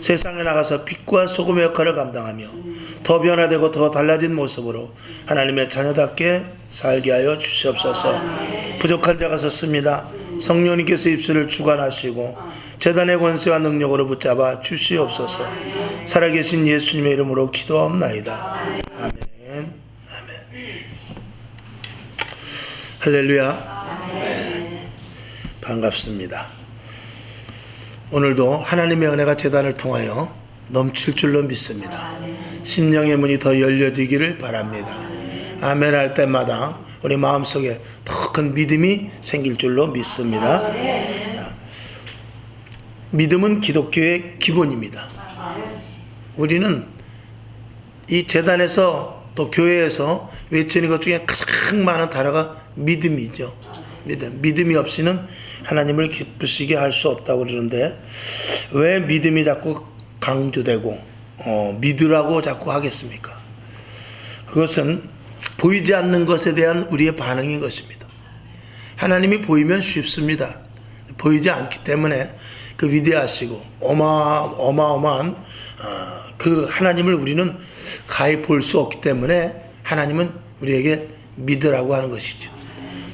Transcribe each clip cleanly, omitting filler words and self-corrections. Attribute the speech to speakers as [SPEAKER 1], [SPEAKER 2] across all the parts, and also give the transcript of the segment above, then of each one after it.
[SPEAKER 1] 세상에 나가서 빛과 소금의 역할을 감당하며 더 변화되고 더 달라진 모습으로 하나님의 자녀답게 살게 하여 주시옵소서. 부족한 자가 섰습니다. 성령님께서 입술을 주관하시고 제단의 권세와 능력으로 붙잡아 주시옵소서. 살아계신 예수님의 이름으로 기도하옵나이다. 아멘. 아멘. 할렐루야. 네. 반갑습니다. 오늘도 하나님의 은혜가 제단을 통하여 넘칠 줄로 믿습니다. 심령의 문이 더 열려지기를 바랍니다. 아멘 할 때마다 우리 마음속에 더 큰 믿음이 생길 줄로 믿습니다. 믿음은 기독교의 기본입니다. 우리는 이 제단에서 또 교회에서 외치는 것 중에 가장 많은 단어가 믿음이죠. 믿음이 없이는 하나님을 기쁘시게 할 수 없다고 그러는데 왜 믿음이 자꾸 강조되고 믿으라고 자꾸 하겠습니까? 그것은 보이지 않는 것에 대한 우리의 반응인 것입니다. 하나님이 보이면 쉽습니다. 보이지 않기 때문에 그 위대하시고 어마어마한 그 하나님을 우리는 가히 볼 수 없기 때문에 하나님은 우리에게 믿으라고 하는 것이죠.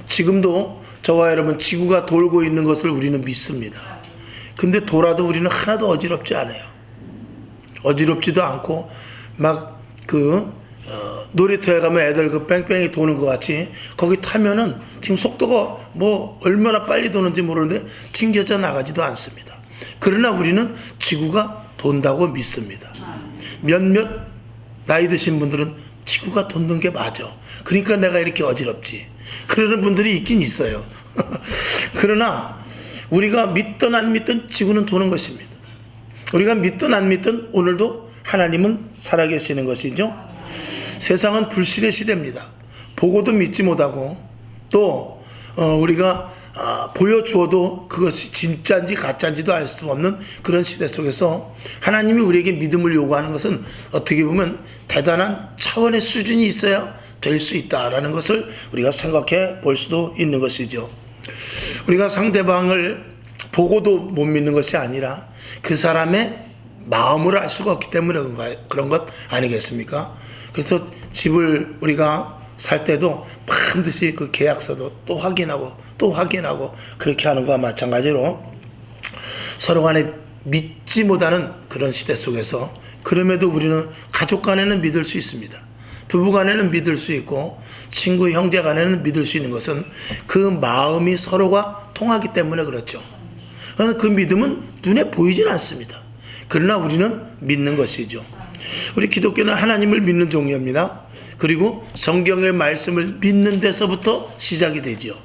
[SPEAKER 1] 지금도 저와 여러분 지구가 돌고 있는 것을 우리는 믿습니다. 근데 돌아도 우리는 하나도 어지럽지 않아요. 어지럽지도 않고 막 놀이터에 가면 애들 그 뺑뺑이 도는 것 같이 거기 타면은 지금 속도가 뭐 얼마나 빨리 도는지 모르는데 튕겨져 나가지도 않습니다. 그러나 우리는 지구가 돈다고 믿습니다. 몇몇 나이 드신 분들은 지구가 돕는 게 맞아. 그러니까 내가 이렇게 어지럽지. 그러는 분들이 있긴 있어요. 그러나 우리가 믿든 안 믿든 지구는 도는 것입니다. 우리가 믿든 안 믿든 오늘도 하나님은 살아계시는 것이죠. 세상은 불신의 시대입니다. 보고도 믿지 못하고 또 우리가 보여주어도 그것이 진짜인지 가짜인지도 알 수 없는 그런 시대 속에서 하나님이 우리에게 믿음을 요구하는 것은 어떻게 보면 대단한 차원의 수준이 있어야 될 수 있다라는 것을 우리가 생각해 볼 수도 있는 것이죠. 우리가 상대방을 보고도 못 믿는 것이 아니라 그 사람의 마음을 알 수가 없기 때문에 그런 것 아니겠습니까? 그래서 집을 우리가 살 때도 반드시 그 계약서도 또 확인하고 그렇게 하는 것과 마찬가지로 서로 간에 믿지 못하는 그런 시대 속에서 그럼에도 우리는 가족 간에는 믿을 수 있습니다. 부부 간에는 믿을 수 있고 친구 형제 간에는 믿을 수 있는 것은 그 마음이 서로가 통하기 때문에 그렇죠. 그 믿음은 눈에 보이진 않습니다. 그러나 우리는 믿는 것이죠. 우리 기독교는 하나님을 믿는 종교입니다. 그리고 성경의 말씀을 믿는 데서부터 시작이 되죠.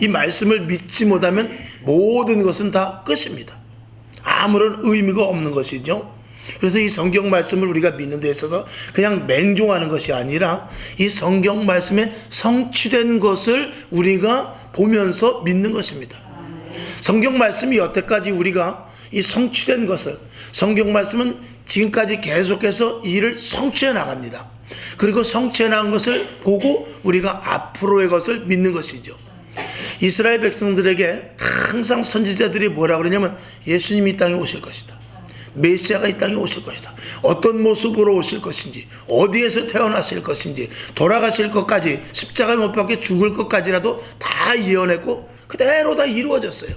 [SPEAKER 1] 이 말씀을 믿지 못하면 모든 것은 다 끝입니다. 아무런 의미가 없는 것이죠. 그래서 이 성경 말씀을 우리가 믿는 데 있어서 그냥 맹종하는 것이 아니라 이 성경 말씀에 성취된 것을 우리가 보면서 믿는 것입니다. 성경 말씀이 여태까지 우리가 이 성취된 것을, 성경 말씀은 지금까지 계속해서 이 일을 성취해 나갑니다. 그리고 성취해 나간 것을 보고 우리가 앞으로의 것을 믿는 것이죠. 이스라엘 백성들에게 항상 선지자들이 뭐라 그러냐면 예수님이 이 땅에 오실 것이다. 메시아가 이 땅에 오실 것이다. 어떤 모습으로 오실 것인지, 어디에서 태어나실 것인지, 돌아가실 것까지, 십자가에 못 박혀 죽을 것까지라도 다 예언했고 그대로 다 이루어졌어요.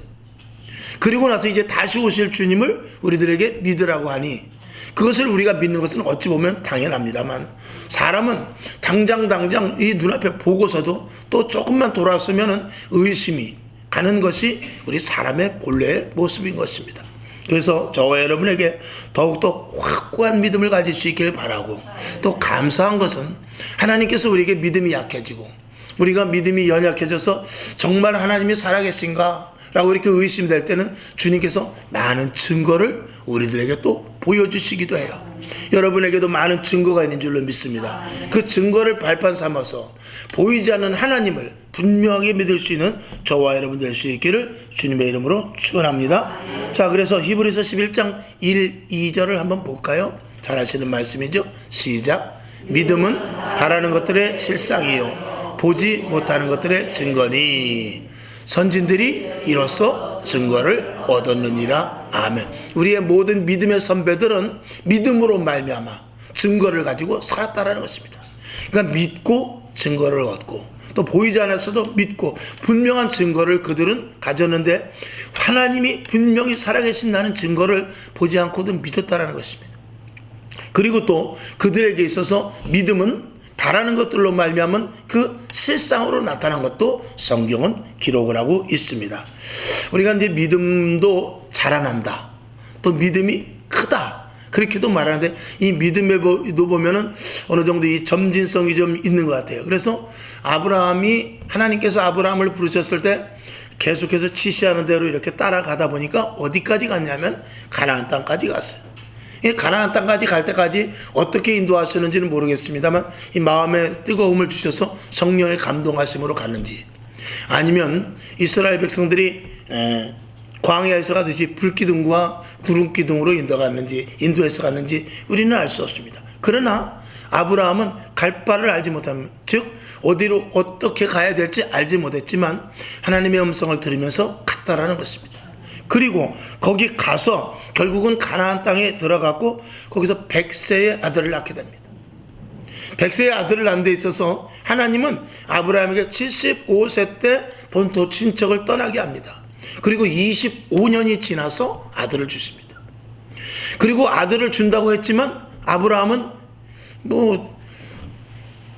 [SPEAKER 1] 그리고 나서 이제 다시 오실 주님을 우리들에게 믿으라고 하니 그것을 우리가 믿는 것은 어찌 보면 당연합니다만 사람은 당장 이 눈앞에 보고서도 또 조금만 돌아서면은 의심이 가는 것이 우리 사람의 본래의 모습인 것입니다. 그래서 저와 여러분에게 더욱더 확고한 믿음을 가질 수 있기를 바라고 또 감사한 것은 하나님께서 우리에게 믿음이 약해지고 우리가 믿음이 연약해져서 정말 하나님이 살아계신가 라고 이렇게 의심될 때는 주님께서 많은 증거를 우리들에게 또 보여주시기도 해요. 여러분에게도 많은 증거가 있는 줄로 믿습니다. 그 증거를 발판 삼아서 보이지 않는 하나님을 분명하게 믿을 수 있는 저와 여러분 될 수 있기를 주님의 이름으로 축원합니다. 자, 그래서 히브리서 11장 1, 2절을 한번 볼까요? 잘 아시는 말씀이죠. 시작. 믿음은 바라는 것들의 실상이요 보지 못하는 것들의 증거니 선진들이 이로써 증거를 얻었느니라. 아멘. 우리의 모든 믿음의 선배들은 믿음으로 말미암아 증거를 가지고 살았다라는 것입니다. 그러니까 믿고 증거를 얻고 또 보이지 않았어도 믿고 분명한 증거를 그들은 가졌는데 하나님이 분명히 살아계신다는 증거를 보지 않고도 믿었다라는 것입니다. 그리고 또 그들에게 있어서 믿음은 바라는 것들로 말미암은 그 실상으로 나타난 것도 성경은 기록을 하고 있습니다. 우리가 이제 믿음도 자라난다, 또 믿음이 크다, 그렇게도 말하는데 이 믿음에도 보면은 어느 정도 이 점진성이 좀 있는 것 같아요. 그래서 하나님께서 아브라함을 부르셨을 때 계속해서 지시하는 대로 이렇게 따라가다 보니까 어디까지 갔냐면 가나안 땅까지 갔어요. 가나안 땅까지 갈 때까지 어떻게 인도하시는지는 모르겠습니다만 이 마음에 뜨거움을 주셔서 성령의 감동하심으로 갔는지, 아니면 이스라엘 백성들이 광야에서 가듯이 불기둥과 구름기둥으로 인도해서 갔는지 우리는 알 수 없습니다. 그러나 아브라함은 갈 바를 알지 못하면, 즉 어디로 어떻게 가야 될지 알지 못했지만 하나님의 음성을 들으면서 갔다라는 것입니다. 그리고 거기 가서 결국은 가나안 땅에 들어갔고 거기서 100세의 아들을 낳게 됩니다. 100세의 아들을 낳는 데 있어서 하나님은 아브라함에게 75세 때 본토 친척을 떠나게 합니다. 그리고 25년이 지나서 아들을 주십니다. 그리고 아들을 준다고 했지만 아브라함은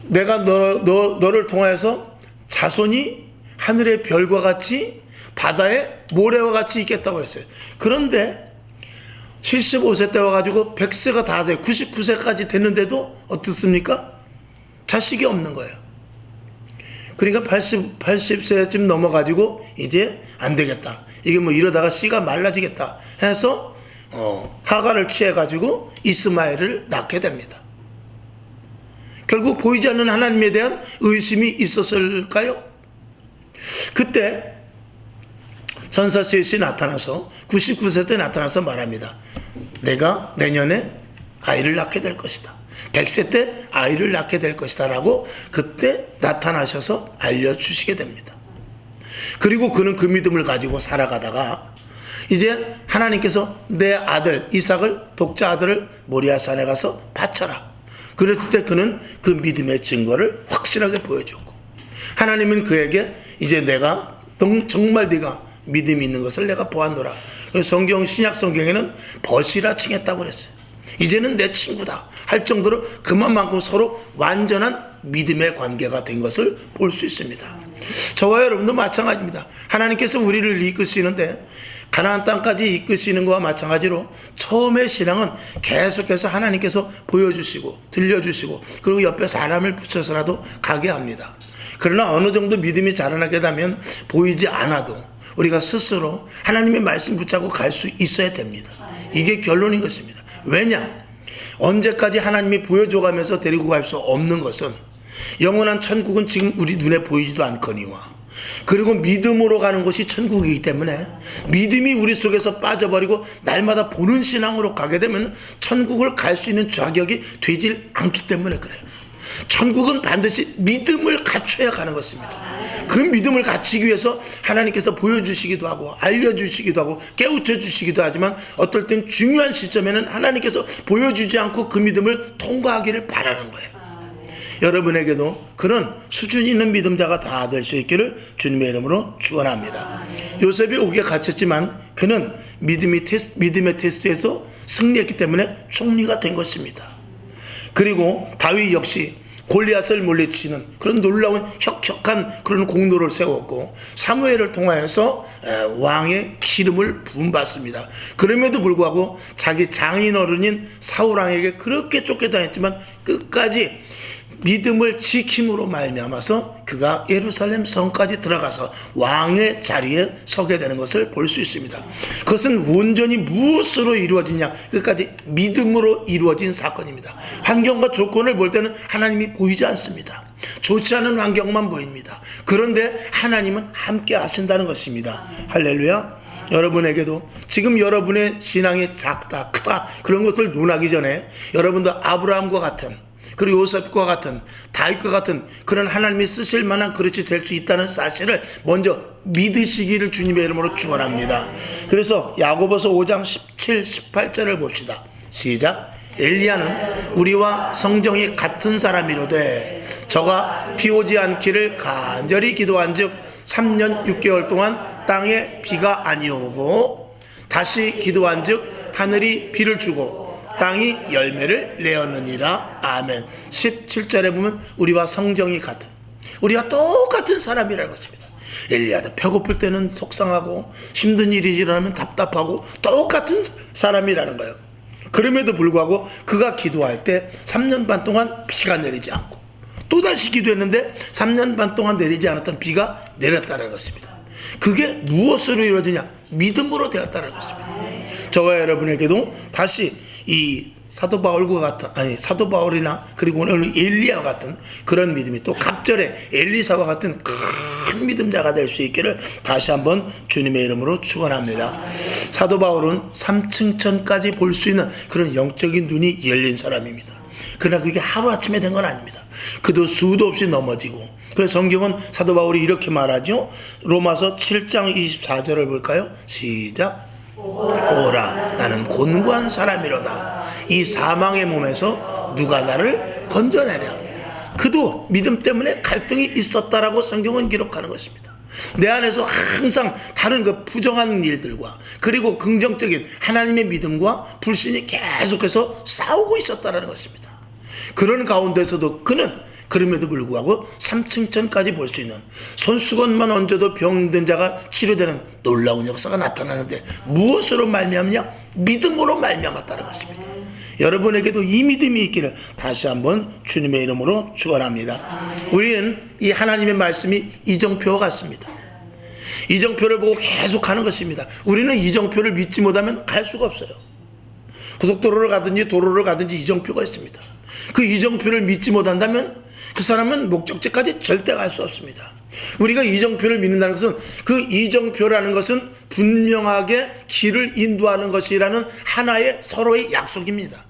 [SPEAKER 1] 내가 너를 통하여서 자손이 하늘의 별과 같이 바다의 모래와 같이 있겠다고 했어요. 그런데 75세 때 와가지고 100세가 다 돼요. 99세까지 됐는데도 어떻습니까? 자식이 없는 거예요. 그러니까 80세쯤 넘어가지고 이제 안 되겠다, 이게 이러다가 씨가 말라지겠다 해서 하가를 취해가지고 이스마엘을 낳게 됩니다. 결국 보이지 않는 하나님에 대한 의심이 있었을까요? 그때 천사 셋이 나타나서 99세 때 나타나서 말합니다. 내가 내년에 아이를 낳게 될 것이다, 100세 때 아이를 낳게 될 것이다 라고 그때 나타나셔서 알려주시게 됩니다. 그리고 그는 그 믿음을 가지고 살아가다가 이제 하나님께서 내 아들 이삭을, 독자 아들을 모리아산에 가서 바쳐라, 그랬을 때 그는 그 믿음의 증거를 확실하게 보여줬고, 하나님은 그에게 이제 내가 정말 네가 믿음이 있는 것을 내가 보았노라. 신약 성경에는 벗이라 칭했다고 그랬어요. 이제는 내 친구다 할 정도로 그만큼 서로 완전한 믿음의 관계가 된 것을 볼 수 있습니다. 저와 여러분도 마찬가지입니다. 하나님께서 우리를 이끄시는데 가나안 땅까지 이끄시는 것과 마찬가지로 처음의 신앙은 계속해서 하나님께서 보여주시고 들려주시고 그리고 옆에 사람을 붙여서라도 가게 합니다. 그러나 어느 정도 믿음이 자라나게 되면 보이지 않아도 우리가 스스로 하나님의 말씀 붙잡고 갈 수 있어야 됩니다. 이게 결론인 것입니다. 왜냐? 언제까지 하나님이 보여줘가면서 데리고 갈 수 없는 것은 영원한 천국은 지금 우리 눈에 보이지도 않거니와, 그리고 믿음으로 가는 것이 천국이기 때문에 믿음이 우리 속에서 빠져버리고 날마다 보는 신앙으로 가게 되면 천국을 갈 수 있는 자격이 되질 않기 때문에 그래요. 천국은 반드시 믿음을 갖춰야 가는 것입니다. 그 믿음을 갖추기 위해서 하나님께서 보여주시기도 하고 알려주시기도 하고 깨우쳐 주시기도 하지만 어떨 땐 중요한 시점에는 하나님께서 보여주지 않고 그 믿음을 통과하기를 바라는 거예요. 여러분에게도 그런 수준 있는 믿음자가 다 될 수 있기를 주님의 이름으로 축원합니다. 요셉이 옥에 갇혔지만 그는 믿음의 테스트에서 승리했기 때문에 총리가 된 것입니다. 그리고 다윗 역시 골리앗을 물리치는 그런 놀라운 혁혁한 그런 공로를 세웠고 사무엘을 통하여서 왕의 기름을 부음받습니다. 그럼에도 불구하고 자기 장인 어른인 사울왕에게 그렇게 쫓겨다녔지만 끝까지 믿음을 지킴으로 말미암아서 그가 예루살렘 성까지 들어가서 왕의 자리에 서게 되는 것을 볼 수 있습니다. 그것은 온전히 무엇으로 이루어지냐? 끝까지 믿음으로 이루어진 사건입니다. 환경과 조건을 볼 때는 하나님이 보이지 않습니다. 좋지 않은 환경만 보입니다. 그런데 하나님은 함께 하신다는 것입니다. 할렐루야. 여러분에게도 지금 여러분의 신앙이 작다 크다 그런 것들 논하기 전에 여러분도 아브라함과 같은, 그리고 요셉과 같은, 다윗과 같은 그런 하나님이 쓰실 만한 그릇이 될 수 있다는 사실을 먼저 믿으시기를 주님의 이름으로 축원합니다. 그래서 야고보서 5장 17, 18절을 봅시다. 시작. 엘리야는 우리와 성정이 같은 사람이로되 저가 비 오지 않기를 간절히 기도한즉 3년 6개월 동안 땅에 비가 아니오고 다시 기도한즉 하늘이 비를 주고 땅이 열매를 내었느니라. 아멘. 17절에 보면 우리와 성정이 같은, 우리가 똑같은 사람이라는 것입니다. 엘리야도 배고플 때는 속상하고 힘든 일이 일어나면 답답하고 똑같은 사람이라는 거예요. 그럼에도 불구하고 그가 기도할 때 3년 반 동안 비가 내리지 않고 또다시 기도했는데 3년 반 동안 내리지 않았던 비가 내렸다는 것입니다. 그게 무엇으로 이루어지냐? 믿음으로 되었다는 것입니다. 저와 여러분에게도 다시 이 사도 바울과 같은, 아니 사도 바울이나 그리고 오늘 엘리야와 같은 그런 믿음이, 또 갑절에 엘리사와 같은 큰 믿음자가 될 수 있기를 다시 한번 주님의 이름으로 축원합니다. 사도 바울은 3층천까지 볼 수 있는 그런 영적인 눈이 열린 사람입니다. 그러나 그게 하루아침에 된 건 아닙니다. 그도 수도 없이 넘어지고, 그래서 성경은 사도 바울이 이렇게 말하죠. 로마서 7장 24절을 볼까요? 시작. 오라, 나는 곤고한 사람이로다. 이 사망의 몸에서 누가 나를 건져내랴. 그도 믿음 때문에 갈등이 있었다라고 성경은 기록하는 것입니다. 내 안에서 항상 다른 그 부정한 일들과 그리고 긍정적인 하나님의 믿음과 불신이 계속해서 싸우고 있었다라는 것입니다. 그런 가운데서도 그는 그럼에도 불구하고 3층천까지 볼 수 있는, 손수건만 얹어도 병든 자가 치료되는 놀라운 역사가 나타나는데 무엇으로 말미암냐? 믿음으로 말미암았다는 것입니다. 여러분에게도 이 믿음이 있기를 다시 한번 주님의 이름으로 축원합니다. 우리는 이 하나님의 말씀이 이정표와 같습니다. 이정표를 보고 계속 가는 것입니다. 우리는 이정표를 믿지 못하면 갈 수가 없어요. 고속도로를 가든지 도로를 가든지 이정표가 있습니다. 그 이정표를 믿지 못한다면 그 사람은 목적지까지 절대 갈 수 없습니다. 우리가 이정표를 믿는다는 것은, 그 이정표라는 것은 분명하게 길을 인도하는 것이라는 하나의 서로의 약속입니다.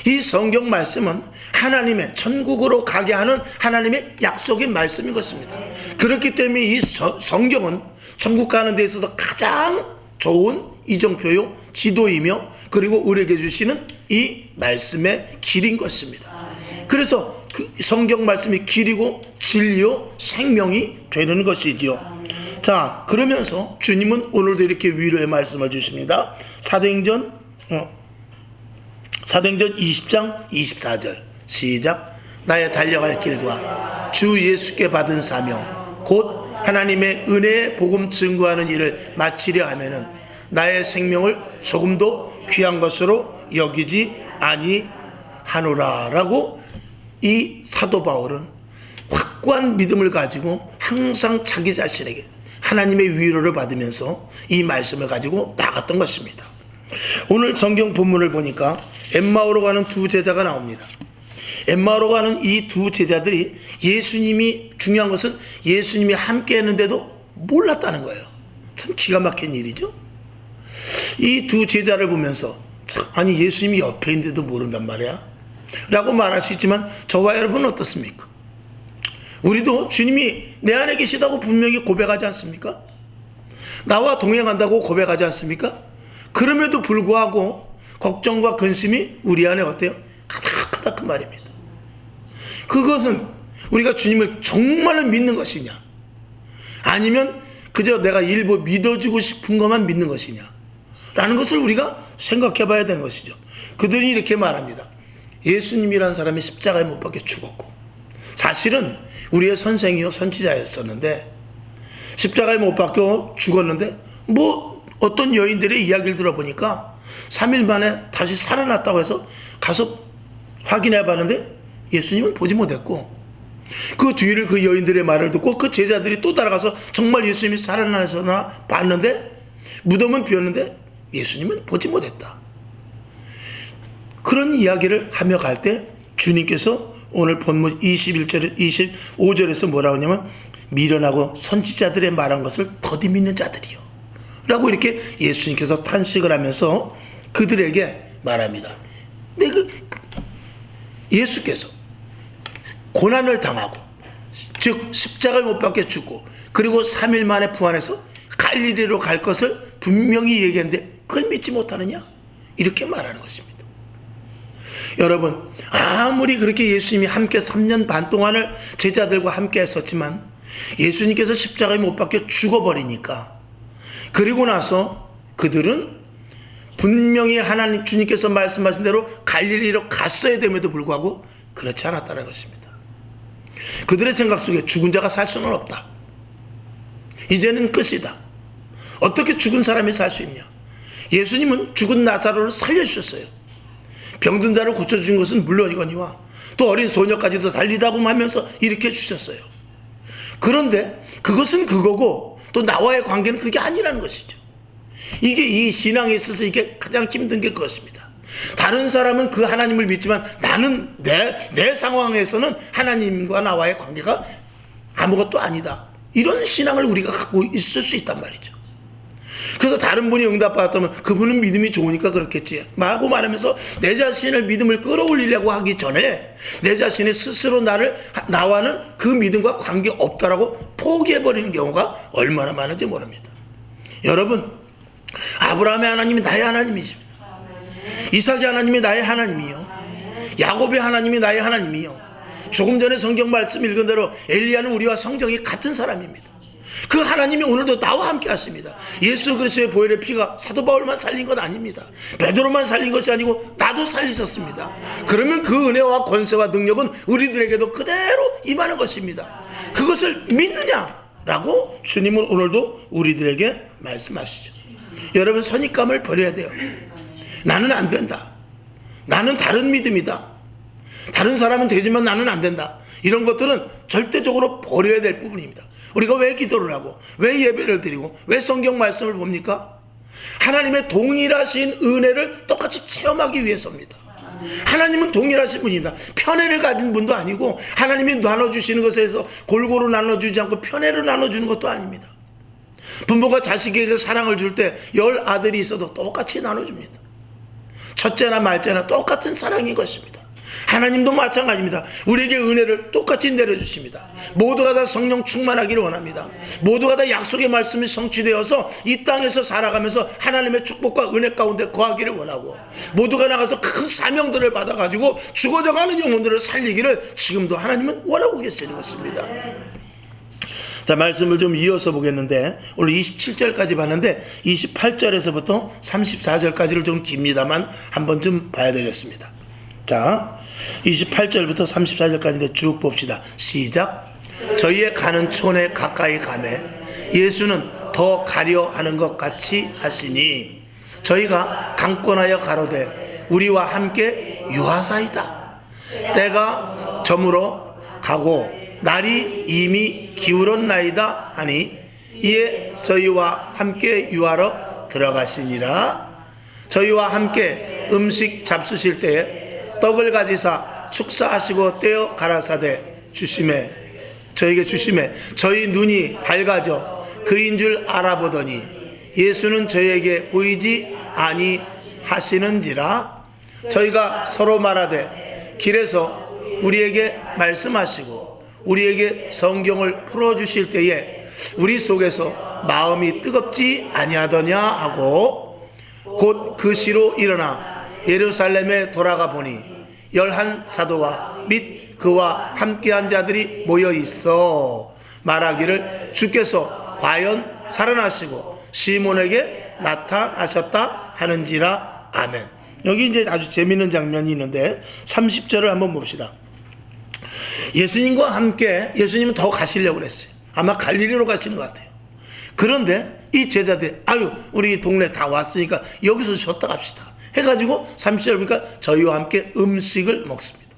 [SPEAKER 1] 이 성경 말씀은 하나님의 천국으로 가게 하는 하나님의 약속의 말씀인 것입니다. 그렇기 때문에 이 성경은 천국 가는 데 있어서 가장 좋은 이정표요, 지도이며, 그리고 우리에게 주시는 이 말씀의 길인 것입니다. 그래서 그 성경 말씀이 길이고 진리요 생명이 되는 것이지요. 자, 그러면서 주님은 오늘도 이렇게 위로의 말씀을 주십니다. 사도행전 20장 24절 시작. 나의 달려갈 길과 주 예수께 받은 사명 곧 하나님의 은혜의 복음 증거하는 일을 마치려 하면은 나의 생명을 조금도 귀한 것으로 여기지 아니하노라. 라고 이 사도 바울은 확고한 믿음을 가지고 항상 자기 자신에게 하나님의 위로를 받으면서 이 말씀을 가지고 나갔던 것입니다. 오늘 성경 본문을 보니까 엠마오로 가는 두 제자가 나옵니다. 엠마오로 가는 이 두 제자들이 예수님이, 중요한 것은 예수님이 함께 했는데도 몰랐다는 거예요. 참 기가 막힌 일이죠. 이 두 제자를 보면서, 아니 예수님이 옆에 있는데도 모른단 말이야 라고 말할 수 있지만, 저와 여러분은 어떻습니까? 우리도 주님이 내 안에 계시다고 분명히 고백하지 않습니까? 나와 동행한다고 고백하지 않습니까? 그럼에도 불구하고 걱정과 근심이 우리 안에 어때요? 가득가득 그 말입니다. 그것은 우리가 주님을 정말로 믿는 것이냐, 아니면 그저 내가 일부 믿어주고 싶은 것만 믿는 것이냐 라는 것을 우리가 생각해 봐야 되는 것이죠. 그들이 이렇게 말합니다. 예수님이라는 사람이 십자가에 못 박혀 죽었고, 사실은 우리의 선생이요 선지자였었는데 십자가에 못 박혀 죽었는데, 뭐 어떤 여인들의 이야기를 들어보니까 3일 만에 다시 살아났다고 해서 가서 확인해 봤는데 예수님은 보지 못했고, 그 뒤를 그 여인들의 말을 듣고 그 제자들이 또 따라가서 정말 예수님이 살아나서나 봤는데 무덤은 비었는데 예수님은 보지 못했다. 그런 이야기를 하며 갈 때 주님께서 오늘 본문 21절, 25절에서 뭐라고 하냐면, 미련하고 선지자들의 말한 것을 더디 믿는 자들이요 라고 이렇게 예수님께서 탄식을 하면서 그들에게 말합니다. 예수께서 고난을 당하고, 즉 십자가를 못 박혀 죽고 그리고 3일 만에 부활해서 갈릴리로 갈 것을 분명히 얘기했는데 그걸 믿지 못하느냐? 이렇게 말하는 것입니다. 여러분, 아무리 그렇게 예수님이 함께 3년 반 동안을 제자들과 함께 했었지만 예수님께서 십자가에 못 박혀 죽어버리니까, 그리고 나서 그들은 분명히 하나님 주님께서 말씀하신 대로 갈릴리로 갔어야 됨에도 불구하고 그렇지 않았다는 것입니다. 그들의 생각 속에 죽은 자가 살 수는 없다. 이제는 끝이다. 어떻게 죽은 사람이 살 수 있냐? 예수님은 죽은 나사로를 살려주셨어요. 병든 자를 고쳐준 것은 물론이거니와 또 어린 소녀까지도 달리다고 하면서 일으켜 주셨어요. 그런데 그것은 그거고 또 나와의 관계는 그게 아니라는 것이죠. 이게 이 신앙에 있어서 이게 가장 힘든 게 그것입니다. 다른 사람은 그 하나님을 믿지만 나는 내 상황에서는 하나님과 나와의 관계가 아무것도 아니다. 이런 신앙을 우리가 갖고 있을 수 있단 말이죠. 그래서 다른 분이 응답받았다면 그분은 믿음이 좋으니까 그렇겠지 라고 말하면서 내 자신을 믿음을 끌어올리려고 하기 전에 내 자신이 스스로 나와는 그 믿음과 관계없다라고 포기해버리는 경우가 얼마나 많은지 모릅니다. 여러분, 아브라함의 하나님이 나의 하나님이십니다. 이삭의 하나님이 나의 하나님이요, 야곱의 하나님이 나의 하나님이요, 조금 전에 성경 말씀 읽은 대로 엘리야는 우리와 성정이 같은 사람입니다. 그 하나님이 오늘도 나와 함께 하십니다. 예수 그리스도의 보혈의 피가 사도 바울만 살린 건 아닙니다. 베드로만 살린 것이 아니고 나도 살리셨습니다. 그러면 그 은혜와 권세와 능력은 우리들에게도 그대로 임하는 것입니다. 그것을 믿느냐라고 주님은 오늘도 우리들에게 말씀하시죠. 여러분, 선입감을 버려야 돼요. 나는 안 된다, 나는 다른 믿음이다, 다른 사람은 되지만 나는 안 된다, 이런 것들은 절대적으로 버려야 될 부분입니다. 우리가 왜 기도를 하고 왜 예배를 드리고 왜 성경 말씀을 봅니까? 하나님의 동일하신 은혜를 똑같이 체험하기 위해서입니다. 하나님은 동일하신 분입니다. 편애를 가진 분도 아니고 하나님이 나눠주시는 것에서 골고루 나눠주지 않고 편애를 나눠주는 것도 아닙니다. 부모가 자식에게 사랑을 줄 때 10아들이 있어도 똑같이 나눠줍니다. 첫째나 말째나 똑같은 사랑인 것입니다. 하나님도 마찬가지입니다. 우리에게 은혜를 똑같이 내려주십니다. 모두가 다 성령 충만하기를 원합니다. 모두가 다 약속의 말씀이 성취되어서 이 땅에서 살아가면서 하나님의 축복과 은혜 가운데 거하기를 원하고, 모두가 나가서 큰 사명들을 받아가지고 죽어져가는 영혼들을 살리기를 지금도 하나님은 원하고 계시는 것입니다. 자, 말씀을 좀 이어서 보겠는데 오늘 27절까지 봤는데 28절에서부터 34절까지를 좀 깁니다만 한번 좀 봐야 되겠습니다. 자, 28절부터 34절까지 쭉 봅시다. 시작. 저희의 가는 촌에 가까이 가매 예수는 더 가려 하는 것 같이 하시니 저희가 강권하여 가로되 우리와 함께 유하사이다. 때가 저물어 가고 날이 이미 기울었나이다 하니 이에 저희와 함께 유하러 들어가시니라. 저희와 함께 음식 잡수실 때에 떡을 가지사 축사하시고 떼어 가라사대 주심에 저에게 주심에 저희 눈이 밝아져 그인 줄 알아보더니 예수는 저희에게 보이지 아니하시는지라. 저희가 서로 말하되 길에서 우리에게 말씀하시고 우리에게 성경을 풀어주실 때에 우리 속에서 마음이 뜨겁지 아니하더냐 하고 곧 그 시로 일어나 예루살렘에 돌아가 보니 11사도와 및 그와 함께한 자들이 모여 있어 말하기를 주께서 과연 살아나시고 시몬에게 나타나셨다 하는지라. 아멘. 여기 이제 아주 재미있는 장면이 있는데 30절을 한번 봅시다. 예수님과 함께 예수님은 더 가시려고 그랬어요. 아마 갈릴리로 가시는 것 같아요. 그런데 이 제자들이 아유 우리 동네 다 왔으니까 여기서 쉬었다 갑시다 해가지고 30절 보니까 저희와 함께 음식을 먹습니다.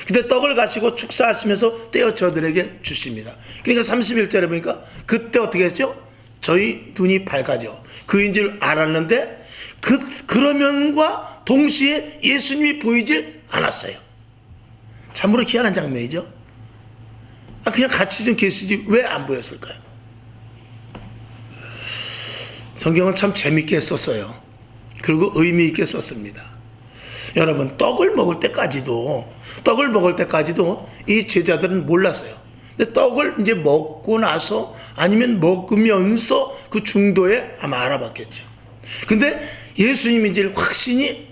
[SPEAKER 1] 근데 떡을 가시고 축사하시면서 떼어 저들에게 주십니다. 그러니까 31절에 보니까 그때 어떻게 했죠? 저희 눈이 밝아져 그인 줄 알았는데 그러면과 동시에 예수님이 보이질 않았어요. 참으로 희한한 장면이죠. 그냥 같이 좀 계시지 왜 안 보였을까요? 성경은 참 재밌게 썼어요. 그리고 의미 있게 썼습니다. 여러분, 떡을 먹을 때까지도 이 제자들은 몰랐어요. 근데 떡을 이제 먹고 나서 아니면 먹으면서 그 중도에 아마 알아봤겠죠. 근데 예수님이 이제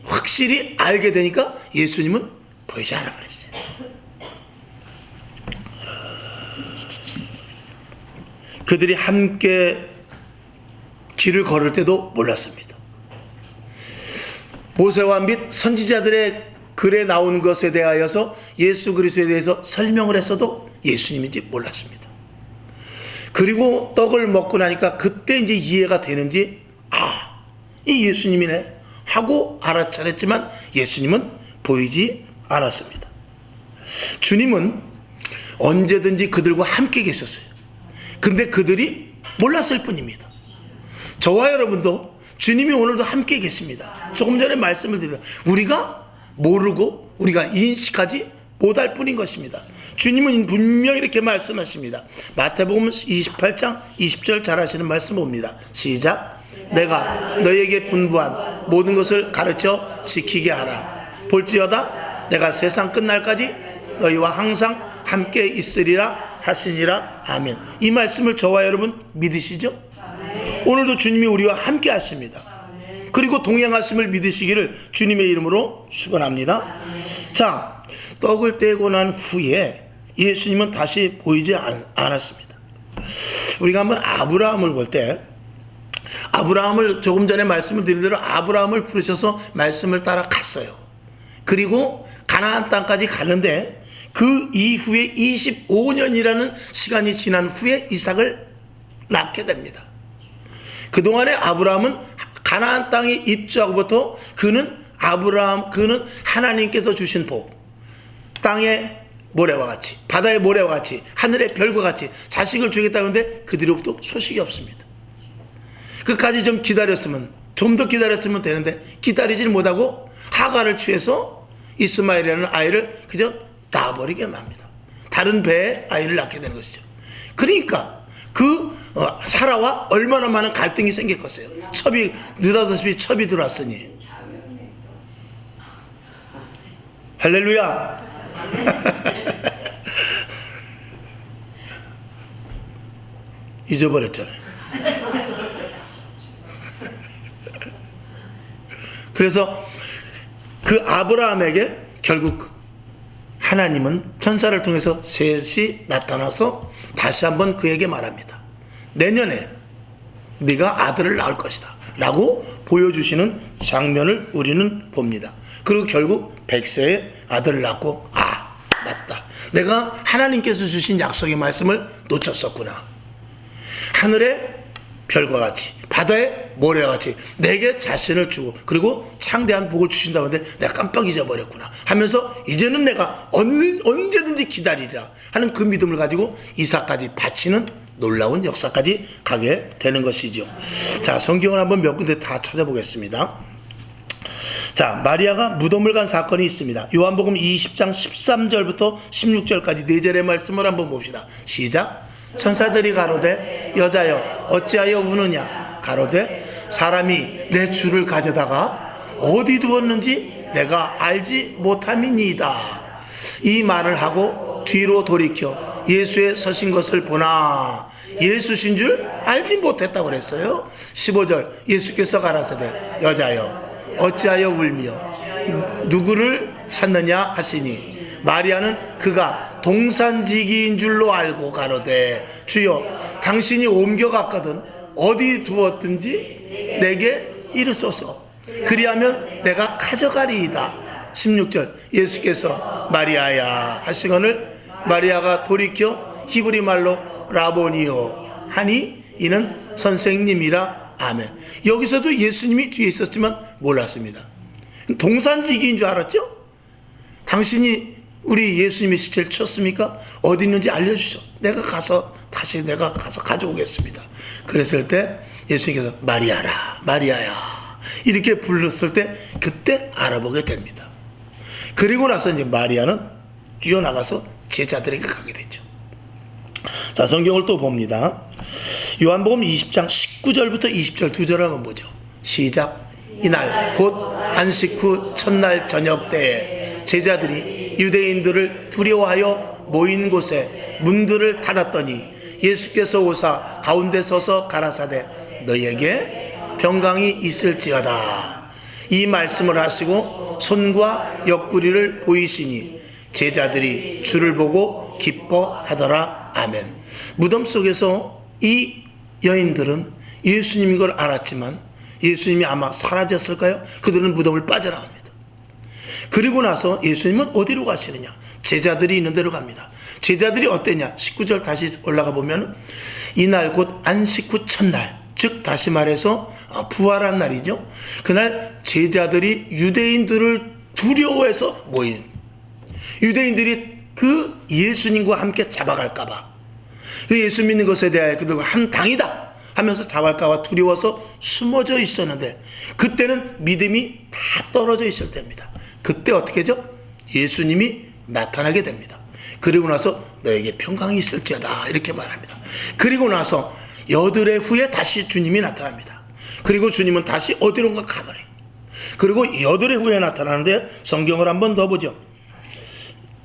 [SPEAKER 1] 확실히 알게 되니까 예수님은 보이지 않아 그랬어요. 그들이 함께 길을 걸을 때도 몰랐습니다. 모세와 및 선지자들의 글에 나오는 것에 대하여서 예수 그리스도에 대해서 설명을 했어도 예수님인지 몰랐습니다. 그리고 떡을 먹고 나니까 그때 이제 이해가 되는지 이 예수님이네 하고 알아차렸지만 예수님은 보이지 않았습니다. 주님은 언제든지 그들과 함께 계셨어요. 근데 그들이 몰랐을 뿐입니다. 저와 여러분도 주님이 오늘도 함께 계십니다. 조금 전에 말씀을 드렸다. 우리가 모르고 우리가 인식하지 못할 뿐인 것입니다. 주님은 분명히 이렇게 말씀하십니다. 마태복음 28장 20절 잘 하시는 말씀 봅니다. 시작. 내가 너에게 분부한 모든 것을 가르쳐 지키게 하라. 볼지어다 내가 세상 끝날까지 너희와 항상 함께 있으리라 하시니라. 아멘. 이 말씀을 저와 여러분 믿으시죠? 오늘도 주님이 우리와 함께 하십니다. 그리고 동행하심을 믿으시기를 주님의 이름으로 축원합니다. 자, 떡을 떼고 난 후에 예수님은 다시 보이지 않았습니다. 우리가 한번 아브라함을 볼 때 아브라함을 조금 전에 말씀을 드린 대로 아브라함을 부르셔서 말씀을 따라 갔어요. 그리고 가나안 땅까지 가는데 그 이후에 25년이라는 시간이 지난 후에 이삭을 낳게 됩니다. 그동안에 아브라함은 가나안 땅에 입주하고부터 그는 하나님께서 주신 복, 땅의 모래와 같이, 바다의 모래와 같이, 하늘의 별과 같이 자식을 주겠다는데 그 뒤로부터 소식이 없습니다. 끝까지 좀 더 기다렸으면 되는데 기다리질 못하고 하가를 취해서 이스마엘이라는 아이를 그저 낳아버리게 맙니다. 다른 배에 아이를 낳게 되는 것이죠. 그러니까 사라와 얼마나 많은 갈등이 생겼겠어요. 느닷없이 첩이 들어왔으니. 할렐루야. 잊어버렸잖아요. 그래서 그 아브라함에게 결국 하나님은 천사를 통해서 셋이 나타나서 다시 한번 그에게 말합니다. 내년에 네가 아들을 낳을 것이다 라고 보여주시는 장면을 우리는 봅니다. 그리고 결국 100세에 아들을 낳고 맞다, 내가 하나님께서 주신 약속의 말씀을 놓쳤었구나. 하늘의 별과 같이 바다의 모래와 같이 내게 자신을 주고 그리고 창대한 복을 주신다고 하는데 내가 깜빡 잊어버렸구나 하면서 이제는 내가 언제든지 기다리리라 하는 그 믿음을 가지고 이삭까지 바치는 놀라운 역사까지 가게 되는 것이죠. 자, 성경을 한번 몇 군데 다 찾아보겠습니다. 자, 마리아가 무덤을 간 사건이 있습니다. 요한복음 20장 13절부터 16절까지 4절의 말씀을 한번 봅시다. 시작. 천사들이 가로되 여자여 어찌하여 우느냐 가로되 사람이 내 주를 가져다가 어디 두었는지 내가 알지 못함이니이다. 이 말을 하고 뒤로 돌이켜 예수의 서신 것을 보나 예수신 줄 알지 못했다고 그랬어요. 15절 예수께서 가라사대 여자여 어찌하여 울며 누구를 찾느냐 하시니 마리아는 그가 동산지기인 줄로 알고 가로되 주여 당신이 옮겨갔거든 어디 두었든지 내게 이르소서 그리하면 내가 가져가리이다. 16절 예수께서 마리아야 하시거늘 마리아가 돌이켜 히브리 말로 라보니오 하니 이는 선생님이라. 아멘. 여기서도 예수님이 뒤에 있었지만 몰랐습니다. 동산지기인 줄 알았죠? 당신이 우리 예수님의 시체를 쳤습니까? 어디 있는지 알려주셔. 내가 가서 가져오겠습니다. 그랬을 때 예수님께서 마리아라 마리아야 이렇게 불렀을 때 그때 알아보게 됩니다. 그리고 나서 이제 마리아는 뛰어나가서 제자들에게 가게 되죠. 자, 성경을 또 봅니다. 요한복음 20장 19절부터 20절 2절 한번 보죠. 시작. 이날 곧 안식 후 첫날 저녁 때에 제자들이 유대인들을 두려워하여 모인 곳에 문들을 닫았더니 예수께서 오사 가운데 서서 가라사대 너희에게 평강이 있을지어다. 이 말씀을 하시고 손과 옆구리를 보이시니 제자들이 주를 보고 기뻐하더라. 아멘. 무덤 속에서 이 여인들은 예수님인 걸 알았지만 예수님이 아마 사라졌을까요? 그들은 무덤을 빠져나갑니다. 그리고 나서 예수님은 어디로 가시느냐? 제자들이 있는 데로 갑니다. 제자들이 어땠냐? 19절 다시 올라가 보면 이날 곧 안식 후 첫날, 즉 다시 말해서 부활한 날이죠. 그날 제자들이 유대인들을 두려워해서 모인, 유대인들이 그 예수님과 함께 잡아갈까봐, 그 예수 믿는 것에 대하여 그들과 한 당이다 하면서 잡아갈까봐 두려워서 숨어져 있었는데, 그때는 믿음이 다 떨어져 있을 때입니다. 그때 어떻게 하죠? 예수님이 나타나게 됩니다. 그리고 나서 너에게 평강이 있을지어다 이렇게 말합니다. 그리고 나서 여드레 후에 다시 주님이 나타납니다. 그리고 주님은 다시 어디론가 가버려요. 그리고 여드레 후에 나타나는데 성경을 한번 더 보죠.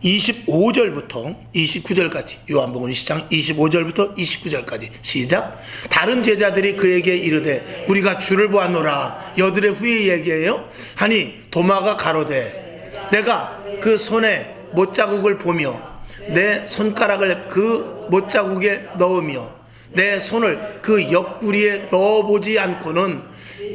[SPEAKER 1] 25절부터 29절까지, 요한복음 20장 25절부터 29절까지 시작. 다른 제자들이 그에게 이르되 우리가 주를 보았노라. 여드레 후에 얘기해요. 하니 도마가 가로되 내가 그 손에 못자국을 보며 내 손가락을 그 못자국에 넣으며 내 손을 그 옆구리에 넣어보지 않고는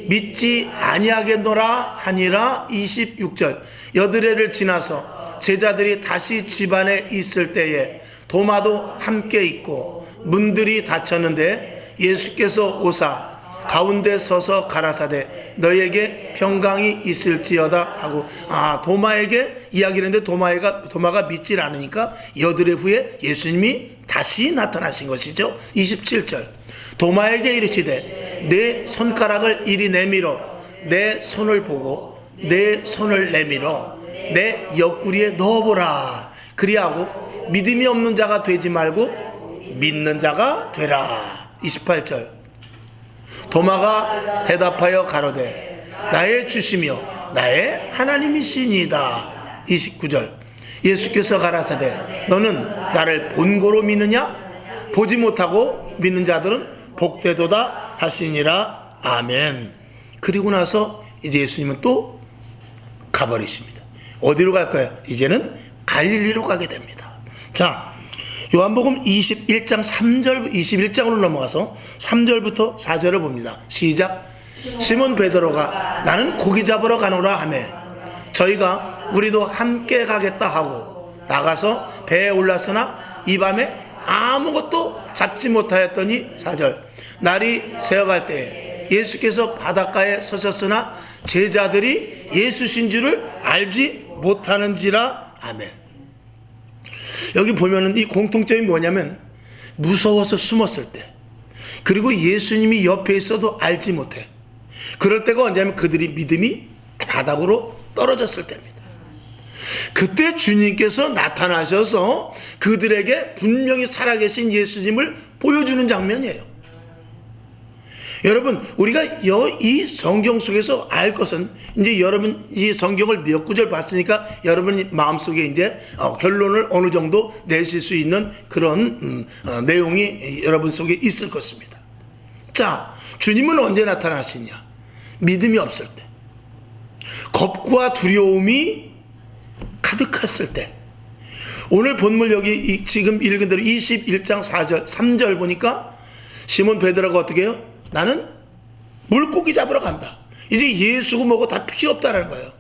[SPEAKER 1] 믿지 아니하겠노라 하니라. 26절. 여드레를 지나서 제자들이 다시 집안에 있을 때에 도마도 함께 있고 문들이 닫혔는데 예수께서 오사 가운데 서서 가라사대 너희에게 평강이 있을지어다 하고, 도마에게 이야기를 했는데 도마가 믿질 않으니까 여드레 후에 예수님이 다시 나타나신 것이죠. 27절. 도마에게 이르시되 내 손가락을 이리 내밀어 내 손을 보고 내 손을 내밀어 내 옆구리에 넣어보라. 그리하고 믿음이 없는 자가 되지 말고 믿는 자가 되라. 28절. 도마가 대답하여 가로되 나의 주시며 나의 하나님이시니이다. 29절. 예수께서 가라사대 너는 나를 본고로 믿느냐? 보지 못하고 믿는 자들은 복되도다 하시니라. 아멘. 그리고 나서 이제 예수님은 또 가버리십니다. 어디로 갈까요? 이제는 갈릴리로 가게 됩니다. 자, 요한복음 21장 3절, 21장으로 넘어가서 3절부터 4절을 봅니다. 시작. 시몬 베드로가 나는 고기 잡으러 가노라 하매 저희가 우리도 함께 가겠다 하고 나가서 배에 올랐으나 이 밤에 아무것도 잡지 못하였더니 4절. 날이 새어갈 때에 예수께서 바닷가에 서셨으나 제자들이 예수신 줄을 알지 못하는지라. 아멘. 여기 보면은 이 공통점이 뭐냐면 무서워서 숨었을 때, 그리고 예수님이 옆에 있어도 알지 못해. 그럴 때가 언제냐면 그들이 믿음이 바닥으로 떨어졌을 때입니다. 그때 주님께서 나타나셔서 그들에게 분명히 살아계신 예수님을 보여주는 장면이에요. 여러분, 우리가 이 성경 속에서 알 것은, 이제 여러분 이 성경을 몇 구절 봤으니까 여러분 마음속에 이제 결론을 어느 정도 내실 수 있는 그런 내용이 여러분 속에 있을 것입니다. 자, 주님은 언제 나타나시냐? 믿음이 없을 때, 겁과 두려움이 가득했을 때. 오늘 본문 여기 지금 읽은 대로 21장 4절 3절 보니까 시몬 베드로가 어떻게 해요? 나는 물고기 잡으러 간다. 이제 예수고 뭐고 다 필요 없다라는 거예요.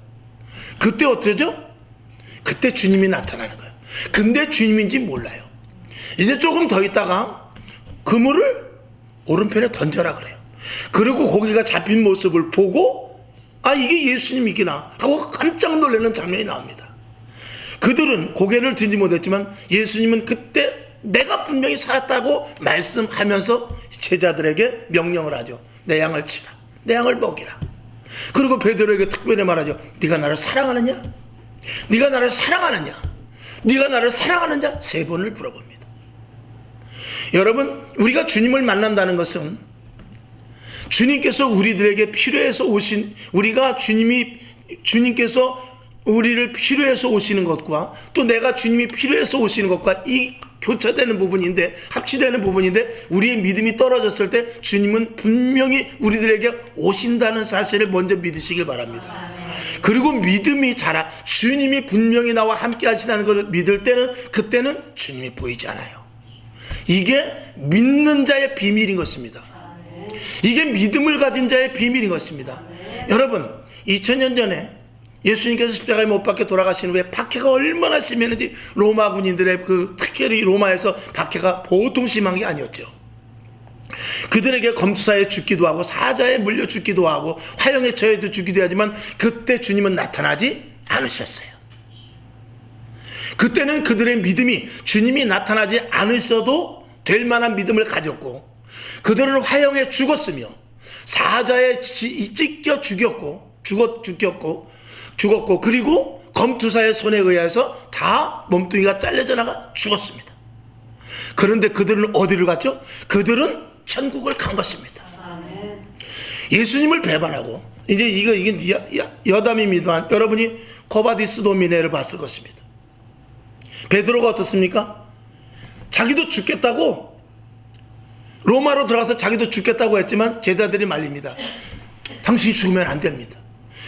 [SPEAKER 1] 그때 어떠죠? 그때 주님이 나타나는 거예요. 근데 주님인지 몰라요. 이제 조금 더 있다가 그물을 오른편에 던져라 그래요. 그리고 고기가 잡힌 모습을 보고 이게 예수님이구나 하고 깜짝 놀라는 장면이 나옵니다. 그들은 고개를 들지 못했지만 예수님은 그때 내가 분명히 살았다고 말씀하면서 제자들에게 명령을 하죠. 내 양을 치라. 내 양을 먹이라. 그리고 베드로에게 특별히 말하죠. 네가 나를 사랑하느냐? 네가 나를 사랑하느냐? 네가 나를 사랑하느냐? 3번을 물어봅니다. 여러분, 우리가 주님을 만난다는 것은 주님께서 우리들에게 필요해서 오신, 주님께서 우리를 필요해서 오시는 것과 또 내가 주님이 필요해서 오시는 것과 이 교차되는 부분인데, 합치되는 부분인데, 우리의 믿음이 떨어졌을 때 주님은 분명히 우리들에게 오신다는 사실을 먼저 믿으시길 바랍니다. 그리고 믿음이 자라, 주님이 분명히 나와 함께 하시다는 것을 믿을 때는, 그때는 주님이 보이지 않아요. 이게 믿는 자의 비밀인 것입니다. 이게 믿음을 가진 자의 비밀인 것입니다. 여러분, 2000년 전에 예수님께서 십자가에 못 박혀 돌아가신 후에 박해가 얼마나 심했는지, 로마 군인들의 특별히 로마에서 박해가 보통 심한 게 아니었죠. 그들에게 검투사에 죽기도 하고 사자에 물려 죽기도 하고 화형에 처해도 죽기도 하지만, 그때 주님은 나타나지 않으셨어요. 그때는 그들의 믿음이 주님이 나타나지 않으셔도 될 만한 믿음을 가졌고, 그들은 화형에 죽었으며 사자에 찢겨 죽었고, 그리고 검투사의 손에 의해서 다 몸뚱이가 잘려져 나가 죽었습니다. 그런데 그들은 어디를 갔죠? 그들은 천국을 간 것입니다. 예수님을 배반하고, 이제 이게 여담입니다만, 여러분이 코바디스 도미네를 봤을 것입니다. 베드로가 어떻습니까? 자기도 죽겠다고, 로마로 들어가서 자기도 죽겠다고 했지만 제자들이 말립니다. 당신이 죽으면 안 됩니다.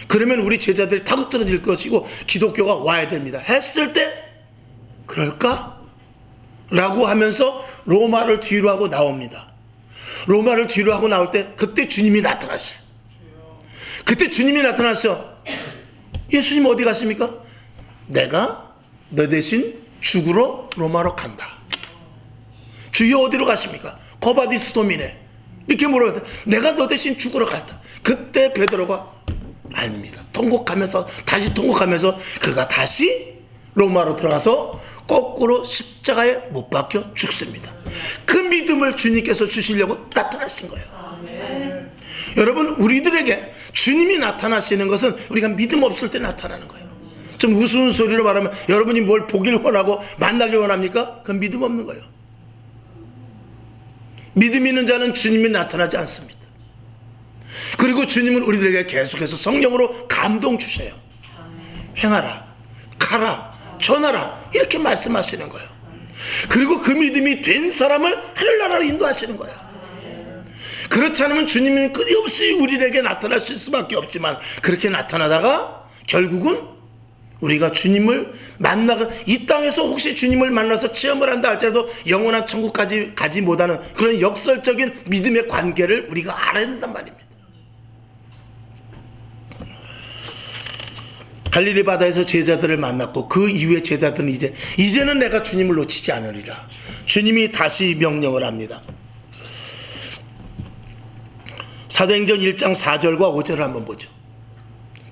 [SPEAKER 1] 그러면 우리 제자들이 타고 떨어질 것이고 기독교가 와야 됩니다. 했을 때, 그럴까? 라고 하면서 로마를 뒤로 하고 나옵니다. 로마를 뒤로 하고 나올 때, 그때 주님이 나타났어요. 그때 주님이 나타나서, 예수님 어디 갔습니까? 내가 너 대신 죽으러 로마로 간다. 주여 어디로 가십니까? 코바디스 도미네. 이렇게 물어봤다. 내가 너 대신 죽으러 갔다. 그때 베드로가 아닙니다. 다시 통곡하면서 그가 다시 로마로 들어가서 거꾸로 십자가에 못 박혀 죽습니다. 그 믿음을 주님께서 주시려고 나타나신 거예요. 여러분, 우리들에게 주님이 나타나시는 것은 우리가 믿음 없을 때 나타나는 거예요. 좀 우스운 소리로 말하면, 여러분이 뭘 보길 원하고 만나길 원합니까? 그건 믿음 없는 거예요. 믿음 있는 자는 주님이 나타나지 않습니다. 그리고 주님은 우리들에게 계속해서 성령으로 감동 주셔요. 행하라, 가라, 전하라, 이렇게 말씀하시는 거예요. 그리고 그 믿음이 된 사람을 하늘나라로 인도하시는 거예요. 그렇지 않으면 주님은 끊임없이 우리에게 나타나실 수밖에 없지만, 그렇게 나타나다가 결국은 우리가 주님을 만나가, 이 땅에서 혹시 주님을 만나서 체험을 한다 할지라도 영원한 천국까지 가지 못하는 그런 역설적인 믿음의 관계를 우리가 알아야 된단 말입니다. 갈릴리 바다에서 제자들을 만났고, 그 이후에 제자들은 이제는 내가 주님을 놓치지 않으리라. 주님이 다시 명령을 합니다. 사도행전 1장 4절과 5절을 한번 보죠.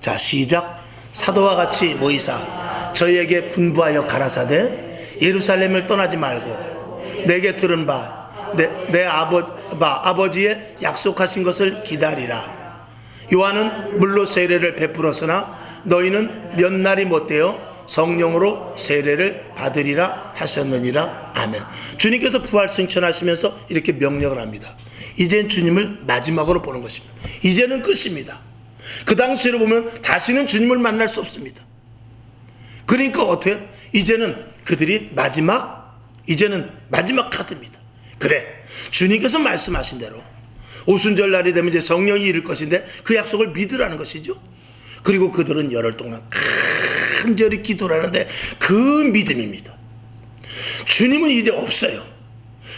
[SPEAKER 1] 자, 시작. 사도와 같이 모이사 저희에게 분부하여 가라사대, 예루살렘을 떠나지 말고 내게 들은 내 아버지의 약속하신 것을 기다리라. 요한은 물로 세례를 베풀었으나 너희는 몇 날이 못되어 성령으로 세례를 받으리라 하셨느니라. 아멘. 주님께서 부활 승천하시면서 이렇게 명령을 합니다. 이젠 주님을 마지막으로 보는 것입니다. 이제는 끝입니다. 그 당시로 보면 다시는 주님을 만날 수 없습니다. 그러니까 어때요? 이제는 그들이 마지막 카드입니다. 그래, 주님께서 말씀하신 대로 오순절 날이 되면 이제 성령이 이를 것인데, 그 약속을 믿으라는 것이죠. 그리고 그들은 열흘 동안 간절히 기도를 하는데, 그 믿음입니다. 주님은 이제 없어요.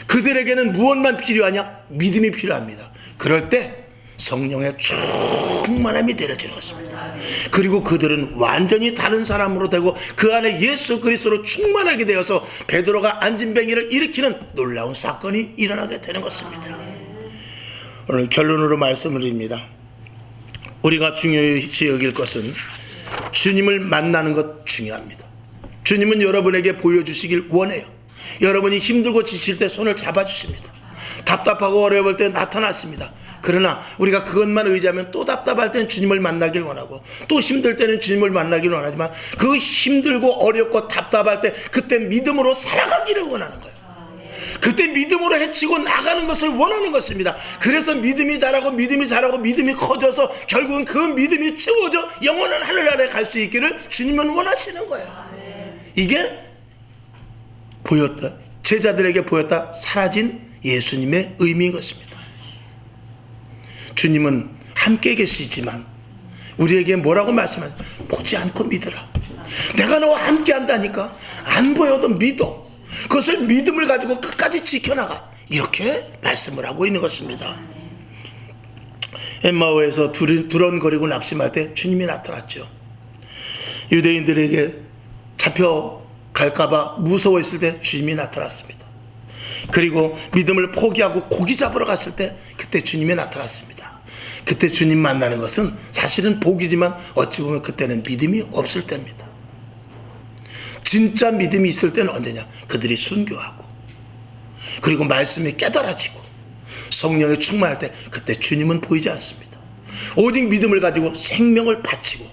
[SPEAKER 1] 그들에게는 무엇만 필요하냐? 믿음이 필요합니다. 그럴 때 성령의 충만함이 내려지는 것입니다. 그리고 그들은 완전히 다른 사람으로 되고, 그 안에 예수 그리스도로 충만하게 되어서 베드로가 안진뱅이를 일으키는 놀라운 사건이 일어나게 되는 것입니다. 오늘 결론으로 말씀을 드립니다. 우리가 중요시 여길 것은 주님을 만나는 것 중요합니다. 주님은 여러분에게 보여주시길 원해요. 여러분이 힘들고 지칠 때 손을 잡아주십니다. 답답하고 어려울 때 나타났습니다. 그러나 우리가 그것만 의지하면 또 답답할 때는 주님을 만나길 원하고, 또 힘들 때는 주님을 만나길 원하지만, 그 힘들고 어렵고 답답할 때 그때 믿음으로 살아가기를 원하는 거예요. 그때 믿음으로 헤치고 나가는 것을 원하는 것입니다. 그래서 믿음이 자라고 믿음이 커져서 결국은 그 믿음이 채워져 영원한 하늘나라에 갈 수 있기를 주님은 원하시는 거예요. 이게 보였다. 제자들에게 보였다 사라진 예수님의 의미인 것입니다. 주님은 함께 계시지만 우리에게 뭐라고 말씀하냐? 보지 않고 믿으라. 내가 너와 함께 한다니까. 안 보여도 믿어. 그것을 믿음을 가지고 끝까지 지켜나가. 이렇게 말씀을 하고 있는 것입니다. 엠마오에서 두런거리고 낙심할 때 주님이 나타났죠. 유대인들에게 잡혀갈까봐 무서워했을 때 주님이 나타났습니다. 그리고 믿음을 포기하고 고기 잡으러 갔을 때 그때 주님이 나타났습니다. 그때 주님 만나는 것은 사실은 복이지만 어찌 보면 그때는 믿음이 없을 때입니다. 진짜 믿음이 있을 때는 언제냐? 그들이 순교하고 그리고 말씀이 깨달아지고 성령에 충만할 때 그때 주님은 보이지 않습니다. 오직 믿음을 가지고 생명을 바치고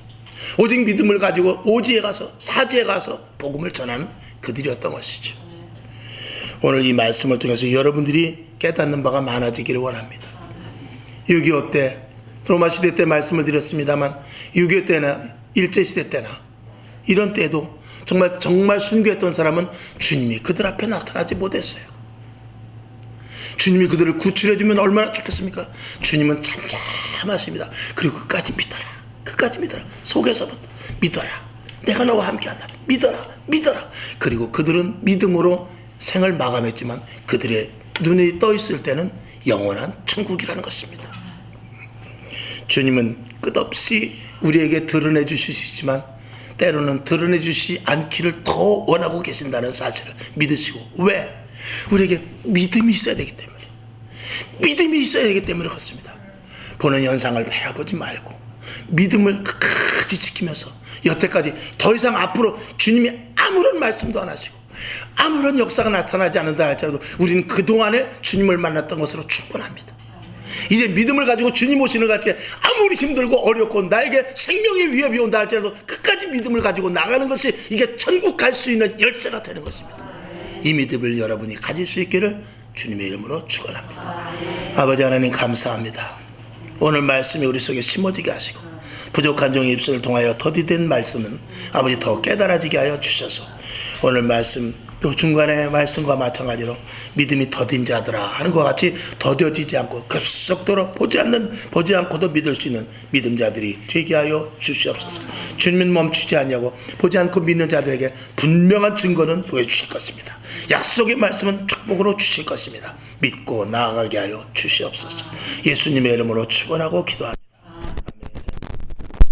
[SPEAKER 1] 오직 믿음을 가지고 오지에 가서 사지에 가서 복음을 전하는 그들이었던 것이죠. 오늘 이 말씀을 통해서 여러분들이 깨닫는 바가 많아지기를 원합니다. 6.25 때 로마 시대 때 말씀을 드렸습니다만 6.25 때나 일제시대 때나 이런 때도 정말 순교했던 사람은 주님이 그들 앞에 나타나지 못했어요. 주님이 그들을 구출해주면 얼마나 좋겠습니까? 주님은 잠잠하십니다. 그리고 끝까지 믿어라. 끝까지 믿어라. 속에서부터 믿어라. 내가 너와 함께한다. 믿어라. 그리고 그들은 믿음으로 생을 마감했지만 그들의 눈이 떠 있을 때는 영원한 천국이라는 것입니다. 주님은 끝없이 우리에게 드러내 주실 수 있지만 때로는 드러내 주시지 않기를 더 원하고 계신다는 사실을 믿으시고, 왜? 우리에게 믿음이 있어야 되기 때문에, 믿음이 있어야 되기 때문에 그렇습니다. 보는 현상을 바라보지 말고 믿음을 끝까지 지키면서 여태까지 더 이상 앞으로 주님이 아무런 말씀도 안 하시고 아무런 역사가 나타나지 않는다 할지라도 우리는 그동안에 주님을 만났던 것으로 충분합니다. 이제 믿음을 가지고 주님 오시는 것 같게 아무리 힘들고 어렵고 나에게 생명의 위협이 온다 할지라도 끝까지 믿음을 가지고 나가는 것이 이게 천국 갈 수 있는 열쇠가 되는 것입니다. 이 믿음을 여러분이 가질 수 있기를 주님의 이름으로 축원합니다. 아버지 하나님 감사합니다. 오늘 말씀이 우리 속에 심어지게 하시고 부족한 종의 입술을 통하여 더디된 말씀은 아버지 더 깨달아지게 하여 주셔서 오늘 말씀 또 중간에 말씀과 마찬가지로 믿음이 더딘 자들아 하는 것 같이 더뎌지지 않고 급속도로 보지 않고도 믿을 수 있는 믿음자들이 되게 하여 주시옵소서. 주님은 멈추지 않냐고 보지 않고 믿는 자들에게 분명한 증거는 보여주실 것입니다. 약속의 말씀은 축복으로 주실 것입니다. 믿고 나아가게 하여 주시옵소서. 예수님의 이름으로 축원하고 기도합니다.